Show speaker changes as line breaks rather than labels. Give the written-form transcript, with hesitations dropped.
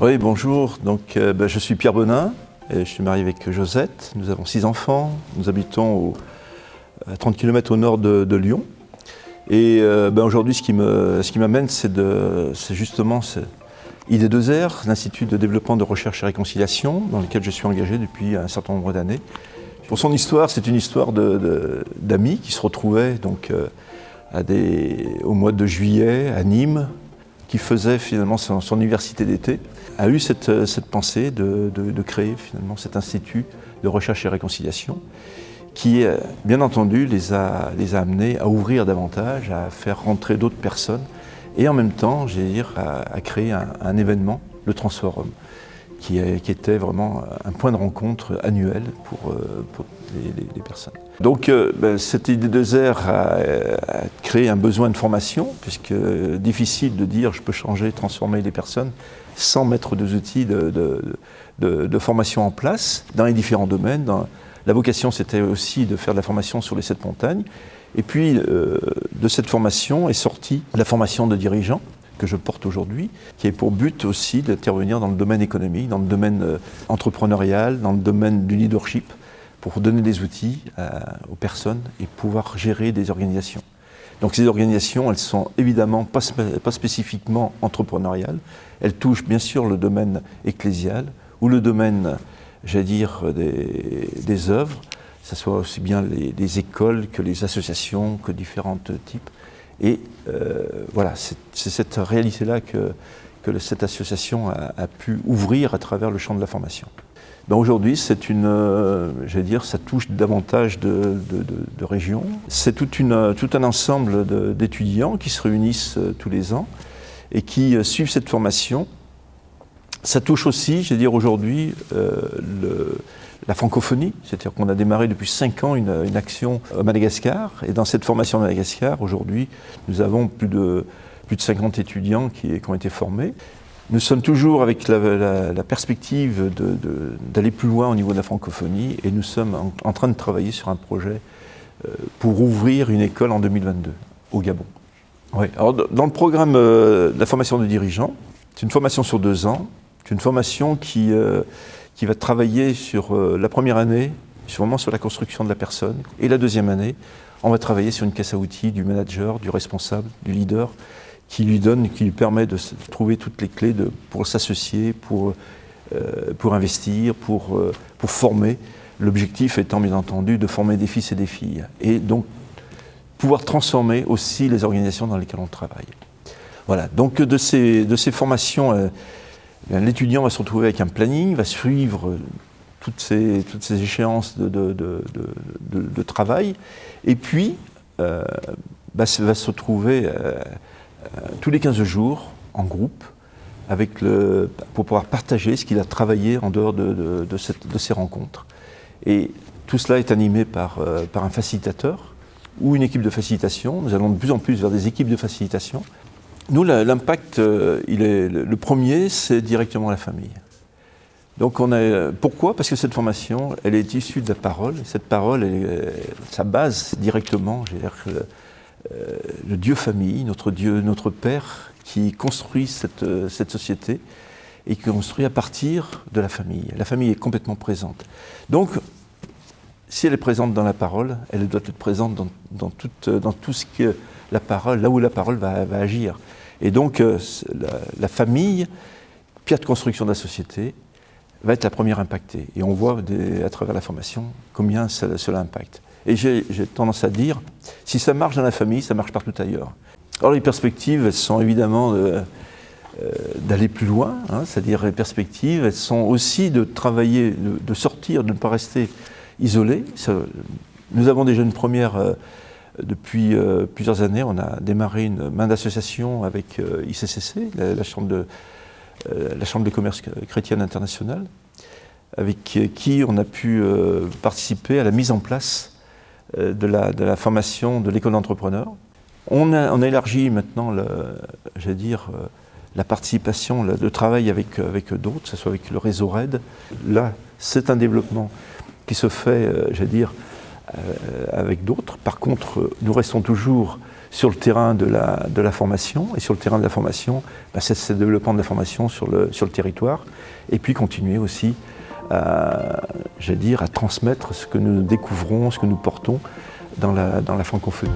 Oui, bonjour. Donc, je suis Pierre Bonin et je suis marié avec Josette. Nous avons 6 enfants. Nous habitons à 30 km au nord de Lyon. Et aujourd'hui, ce qui m'amène, c'est justement ID2R, l'Institut de développement de recherche et réconciliation, dans lequel je suis engagé depuis un certain nombre d'années. Pour son histoire, c'est une histoire d'amis qui se retrouvaient donc, au mois de juillet à Nîmes, qui faisait finalement son université d'été, a eu cette pensée de créer finalement cet institut de recherche et réconciliation qui, bien entendu, les a amenés à ouvrir davantage, à faire rentrer d'autres personnes et en même temps, à créer un événement, le Transforum, qui était vraiment un point de rencontre annuel pour les personnes. Donc cette ID2R a créé un besoin de formation, puisque difficile de dire je peux changer, transformer les personnes sans mettre des outils de formation en place dans les différents domaines. La vocation, c'était aussi de faire de la formation sur les 7 montagnes. Et puis de cette formation est sortie la formation de dirigeants, que je porte aujourd'hui, qui est pour but aussi d'intervenir dans le domaine économique, dans le domaine entrepreneurial, dans le domaine du leadership, pour donner des outils aux personnes et pouvoir gérer des organisations. Donc ces organisations, elles sont évidemment pas spécifiquement entrepreneuriales, elles touchent bien sûr le domaine ecclésial ou le domaine, des œuvres, que ce soit aussi bien les écoles que les associations, que différents types. Et voilà, c'est cette réalité-là que cette association a pu ouvrir à travers le champ de la formation. Aujourd'hui, ça touche davantage de régions. C'est tout un ensemble d'étudiants qui se réunissent tous les ans et qui suivent cette formation. Ça touche aussi, aujourd'hui, la francophonie, c'est-à-dire qu'on a démarré depuis 5 ans une action à Madagascar, et dans cette formation à Madagascar, aujourd'hui, nous avons plus de 50 étudiants qui ont été formés. Nous sommes toujours avec la perspective d'aller plus loin au niveau de la francophonie, et nous sommes en train de travailler sur un projet pour ouvrir une école en 2022 au Gabon. Oui. Alors, dans le programme de la formation de dirigeants, c'est une formation sur 2 ans, c'est une formation qui va travailler sur la première année, vraiment sur la construction de la personne. Et la deuxième année, on va travailler sur une caisse à outils du manager, du responsable, du leader, qui lui permet de trouver toutes les clés pour s'associer, pour investir, pour former. L'objectif étant bien entendu de former des fils et des filles. Et donc pouvoir transformer aussi les organisations dans lesquelles on travaille. Voilà, donc de ces formations, l'étudiant va se retrouver avec un planning, va suivre toutes ces échéances de travail, et puis va se retrouver tous les 15 jours en groupe pour pouvoir partager ce qu'il a travaillé en dehors de ces rencontres. Et tout cela est animé par un facilitateur ou une équipe de facilitation. Nous allons de plus en plus vers des équipes de facilitation. Nous, l'impact, le premier, c'est directement la famille. Donc pourquoi ? Parce que cette formation, elle est issue de la parole. Et cette parole, sa base directement, le Dieu famille, notre Dieu, notre Père, qui construit cette société et qui construit à partir de la famille. La famille est complètement présente. Donc, si elle est présente dans la parole, elle doit être présente dans tout ce que la parole, là où la parole va agir. Et donc, la famille, pierre de construction de la société, va être la première impactée. Et on voit à travers la formation combien cela impacte. Et j'ai tendance à dire, si ça marche dans la famille, ça marche partout ailleurs. Alors les perspectives, elles sont évidemment d'aller plus loin, c'est-à-dire les perspectives, elles sont aussi de travailler, de sortir, de ne pas rester isolé. Nous avons déjà une première, depuis plusieurs années, on a démarré une main d'association avec ICCC, la Chambre de commerce chrétienne internationale, avec qui on a pu participer à la mise en place de la formation de l'école d'entrepreneur. On a élargi maintenant, la participation, le travail avec d'autres, que ce soit avec le réseau RAID. Là, c'est un développement qui se fait, avec d'autres. Par contre, nous restons toujours sur le terrain de la formation, et sur le terrain de la formation, c'est le développement de la formation sur le territoire, et puis continuer aussi à transmettre ce que nous découvrons, ce que nous portons dans la francophonie.